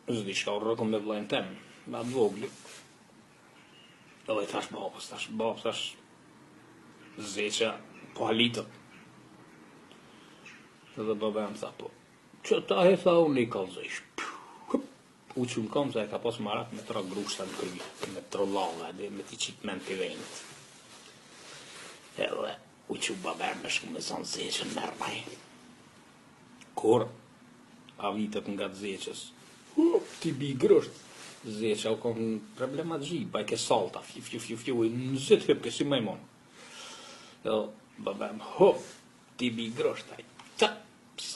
Zdi shka u rëkum me vlojnë tem, me atë vogli. Edhe i thash babës, thash, zeqa, po halitët. Edhe baba jam tha, po, që ta he tha unë i kalzësh. U që më kom, se e ka pas marat me tra grushta në kryje, me trollave, dhe me ti qitë men të venit. Edhe, u që baba me shku me zonë zeqën mërmaj. Kur, a vitet nga të zeqës, ti bi grusht. Zeqa u kom problemat gjipa, i ke salta, fju, në zëtë hëpke si majmon. Edhe, baba më, ti bi grusht,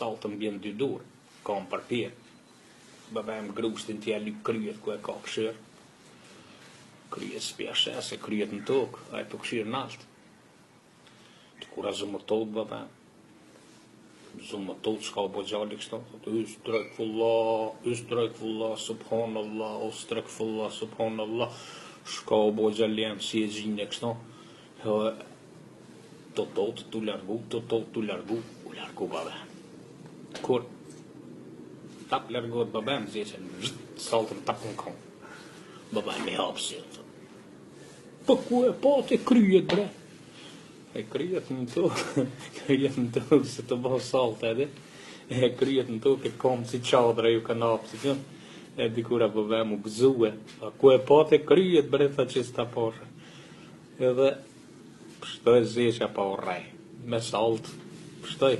saltën bjen dy dur, kom për pjerë. Baba më grushtin t'ja lyp kryet ku e ka këshirë. Kryet s'pjashe, se kryet në tokë, a e për këshirë në altë. Të kura zumë tot, baba. Zumë tot, s'ka u bo gjalli kështu. Ystrekfullah, subhanallah, ostrekfullah, subhanallah. S'ka u bo gjalli jam si e gjinje kështu. Tot, t'u largu, u largu baba. Kur tap largohet baba më zeqen, saltën tap në kom. Baba me hapsi. Po ku e po të kryet, bre? E kryet në tokë, se të bëhë saltë edhe. E kryet në tokë, e kom si qadra ju kanë hapsi. E dikura baba më gëzue. Ku e po të kryet, bre, tha që s'ta poshe. Edhe, pështoj zeqa pa u rej. Me saltë, pështoj.